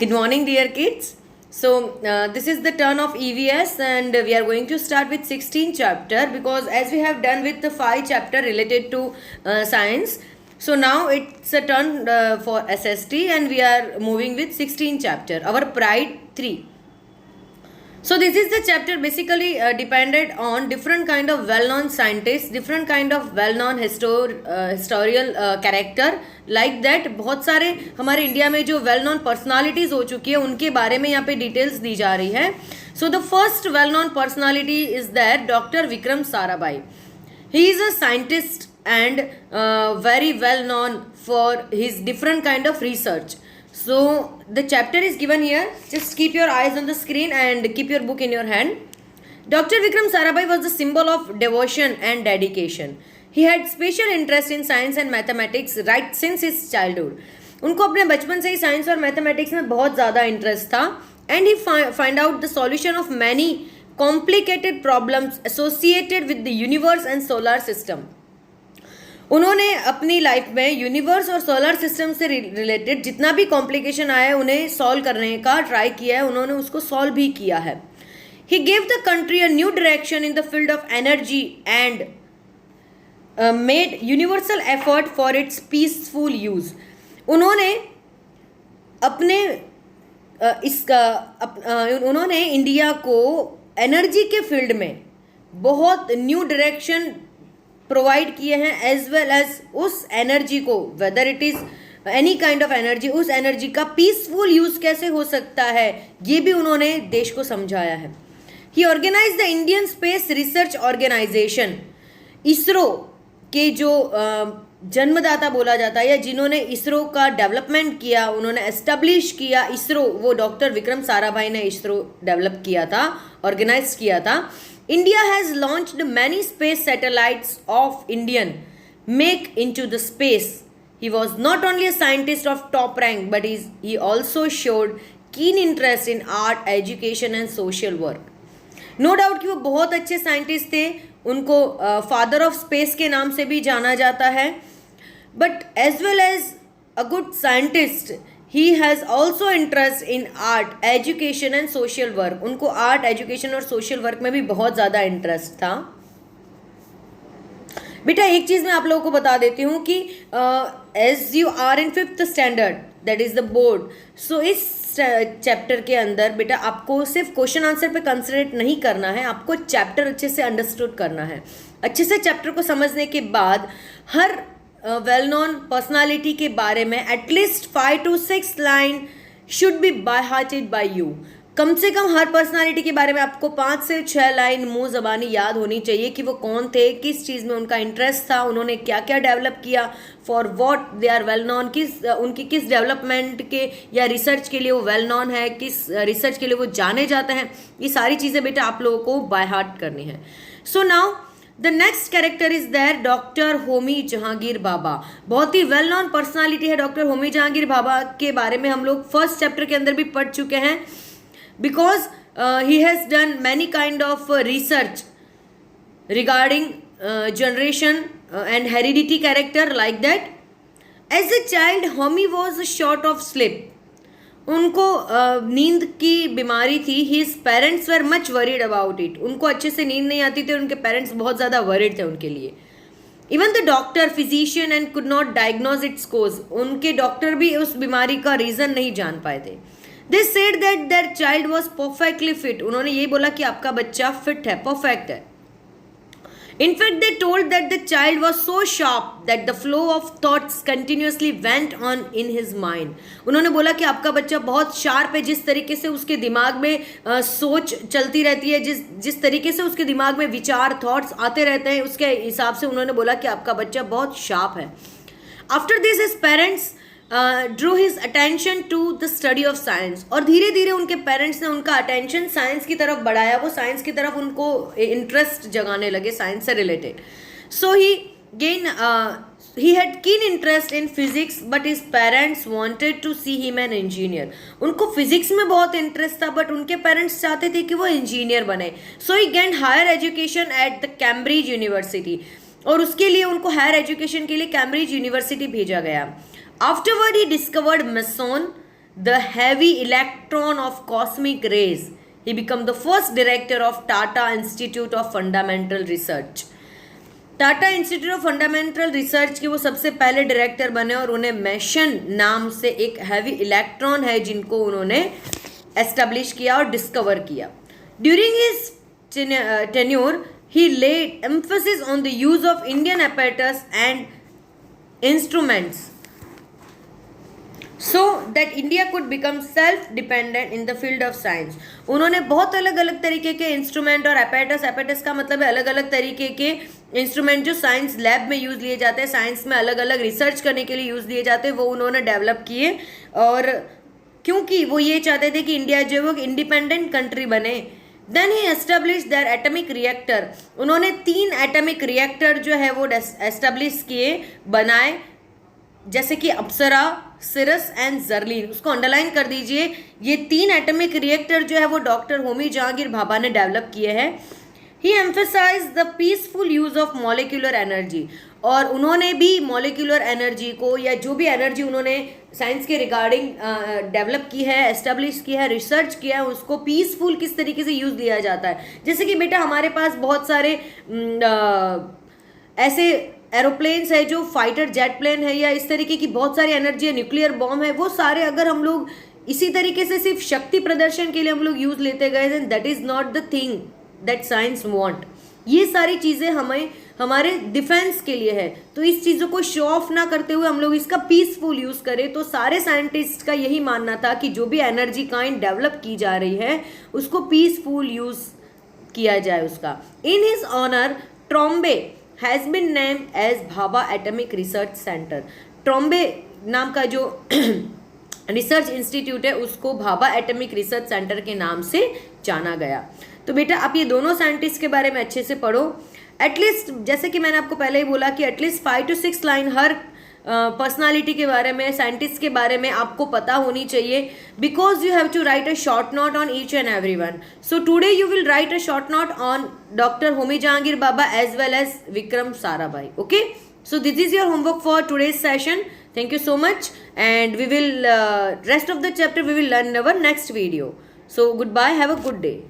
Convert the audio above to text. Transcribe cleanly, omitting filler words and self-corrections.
Good morning, dear kids. This is the turn of EVS, and we are going to start with 16 chapter because as we have done with the 5 chapter related to science. So now it's a turn for SST, and we are moving with 16 chapter. Our Pride 3. So this is the chapter basically depended on different kind of well-known scientists, different kind of well-known historical character like that. बहुत सारे हमारे India में जो well-known personalities हो चुकी है उनके बारे में यहाँ पे डिटेल्स दी जा रही है. So the first well-known personality is that Dr. Vikram Sarabhai. He is a scientist and very well-known for his different kind of research. So the chapter is given here. Just keep your eyes on the screen and keep your book in your hand. Dr. Vikram Sarabhai was the symbol of devotion and dedication. He had special interest in science and mathematics right since his childhood. उनको अपने बचपन से ही science और mathematics में बहुत ज़्यादा interest था. And he find out the solution of many complicated problems associated with the universe and solar system. उन्होंने अपनी लाइफ में यूनिवर्स और सोलर सिस्टम से रिलेटेड जितना भी कॉम्प्लिकेशन आया है उन्हें सॉल्व करने का ट्राई किया है. उन्होंने उसको सॉल्व भी किया है. He gave the country a new direction in the field of energy and made universal effort for its peaceful use. उन्होंने अपने उन्होंने इंडिया को एनर्जी के फील्ड में बहुत न्यू डायरेक्शन प्रोवाइड किए हैं, एज वेल एज उस एनर्जी को, whether it is any kind of energy, उस एनर्जी का पीसफुल यूज कैसे हो सकता है ये भी उन्होंने देश को समझाया है. He organise the Indian Space Research Organisation. ISRO के जो जन्मदाता बोला जाता है या जिन्होंने इसरो का डेवलपमेंट किया, उन्होंने एस्टेब्लिश किया इसरो, वो डॉक्टर विक्रम साराभाई ने इसरो डेवलप किया था, ऑर्गेनाइज किया था. India has launched many space satellites of Indian make into the space. He was not only a scientist of top rank, but he also showed keen interest in art, education and social work. No doubt कि वो बहुत अच्छे scientist थे. उनको father of space के नाम से भी जाना जाता है. But as well as a good scientist, he has also interest in art, education and social work. उनको आर्ट, एजुकेशन और सोशल वर्क में भी बहुत ज़्यादा इंटरेस्ट था. बेटा एक चीज़ मैं आप लोगों को बता देती हूँ कि as you are in 5th standard, that is the board, so इस चैप्टर के अंदर बेटा आपको सिर्फ क्वेश्चन आंसर पे कंसंट्रेट नहीं करना है, आपको चैप्टर अच्छे से अंडरस्टूड करना है. अच्छे से चैप्टर को समझने के बाद हर वेल नोन पर्सनालिटी के बारे में at least 5 to 6 line should be by hearted by you. कम से कम हर पर्सनालिटी के बारे में आपको 5 से 6 लाइन मुंह जबानी याद होनी चाहिए कि वो कौन थे, किस चीज़ में उनका इंटरेस्ट था, उन्होंने क्या क्या डेवलप किया, for what they are well known, उनकी किस डेवलपमेंट के या रिसर्च के लिए वो वेल नोन है, किस रिसर्च के लिए वो जाने जाते हैं. ये सारी चीज़ें बेटा आप लोगों को बाय हार्ट करनी है. So now the next character is there doctor Homi Jahangir Bhabha. बहुत ही वेल नोन पर्सनालिटी है डॉक्टर होमी जहांगीर भाभा के बारे में हम लोग फर्स्ट चैप्टर के अंदर भी पढ़ चुके हैं. Because he has done many kind of research regarding generation and heredity character like that. As a child Homi was short of sleep. उनको नींद की बीमारी थी. His parents were much worried about it. उनको अच्छे से नींद नहीं आती थी, उनके पेरेंट्स बहुत ज़्यादा वरीड थे उनके लिए. Even the doctor, physician and could not diagnose its cause. उनके डॉक्टर भी उस बीमारी का रीज़न नहीं जान पाए थे. They said that their child was perfectly fit. उन्होंने ये बोला कि आपका बच्चा फिट है, परफेक्ट है. In fact, they told that the child was so sharp that the flow of thoughts continuously went on in his mind. उन्होंने बोला कि आपका बच्चा बहुत शार्प है, जिस तरीके से उसके दिमाग में सोच चलती रहती है, जिस तरीके से उसके दिमाग में विचार, थॉट्स आते रहते हैं, उसके हिसाब से उन्होंने बोला कि आपका बच्चा बहुत शार्प है. After this his parents drew his attention to the study of science. और धीरे धीरे उनके पेरेंट्स ने उनका अटेंशन साइंस की तरफ बढ़ाया. वो साइंस की तरफ उनको इंटरेस्ट जगाने लगे साइंस से related. So he had keen interest in physics, but his parents wanted to see him an engineer. उनको फिजिक्स में बहुत इंटरेस्ट था, बट उनके पेरेंट्स चाहते थे कि वो इंजीनियर बने. So he gain higher education at the Cambridge University. और उसके लिए उनको हायर एजुकेशन के लिए कैम्ब्रिज यूनिवर्सिटी भेजा गया. Afterward, he discovered meson, the heavy electron of cosmic rays. He became the first director of Tata Institute of Fundamental Research. Tata institute of fundamental research के वो सबसे पहले डायरेक्टर बने और उन्हें मेशन नाम से एक हैवी इलेक्ट्रॉन है जिनको उन्होंने एस्टेब्लिश किया और डिस्कवर किया. During his tenure he laid emphasis on the use of Indian apparatus and instruments so that India could become self-dependent in the field of science. उन्होंने बहुत अलग अलग तरीके के इंस्ट्रूमेंट और apparatus का मतलब है अलग अलग तरीके के इंस्ट्रूमेंट जो साइंस लैब में यूज़ लिए जाते हैं, साइंस में अलग अलग रिसर्च करने के लिए यूज़ लिए जाते हैं, वो उन्होंने डेवलप किए. और क्योंकि वो ये चाहते थे कि इंडिया जो है वो इंडिपेंडेंट कंट्री बने. Then he establish their atomic reactor. उन्होंने 3 एटॉमिक रिएक्टर जो है वो एस्टेब्लिश किए, बनाए, जैसे कि अप्सरा, सिरस एंड जर्लिन. उसको अंडरलाइन कर दीजिए. ये 3 एटॉमिक रिएक्टर जो है वो डॉक्टर होमी जहांगीर भाभा ने डेवलप किए हैं. He emphasise the peaceful use of molecular energy. और उन्होंने भी मॉलिक्यूलर एनर्जी को या जो भी एनर्जी उन्होंने साइंस के रिगार्डिंग डेवलप की है, एस्टेब्लिश किया है, रिसर्च किया है, उसको पीसफुल किस तरीके से यूज़ लिया जाता है. जैसे कि बेटा हमारे पास बहुत सारे ऐसे एरोप्लेन्स है जो फाइटर जेट प्लेन है या इस तरीके की बहुत सारी एनर्जी है, न्यूक्लियर बॉम्ब है, वो सारे अगर हम लोग इसी तरीके से सिर्फ शक्ति प्रदर्शन के लिए हम लोग यूज़ लेते गए, then that is not the thing that science want. ये सारी चीज़ें हमें हमारे डिफेंस के लिए है, तो इस चीज़ों को शो ऑफ ना करते हुए हम लोग इसका पीसफुल यूज़ करें. तो सारे साइंटिस्ट का यही मानना था कि जो भी एनर्जी काइंड डेवलप की जा रही है उसको पीसफुल यूज़ किया जाए उसका. In his honour Trombay has been named as Bhabha atomic research centre. Trombay नाम का जो रिसर्च इंस्टीट्यूट है उसको भाभा एटॉमिक रिसर्च सेंटर के नाम से जाना गया. तो बेटा आप ये दोनों साइंटिस्ट के बारे में अच्छे से पढ़ो. एटलीस्ट जैसे कि मैंने आपको पहले ही बोला कि at least 5 to 6 line her personality के बारे में, साइंटिस्ट के बारे में आपको पता होनी चाहिए, because you have to write a short note on each and every one. So today you will write a short note on doctor Homi Jahangir Bhabha as well as Vikram Sarabhai. Okay, so this is your homework for today's session. Thank you so much, and we will rest of the chapter we will learn in our next video. So goodbye, have a good day.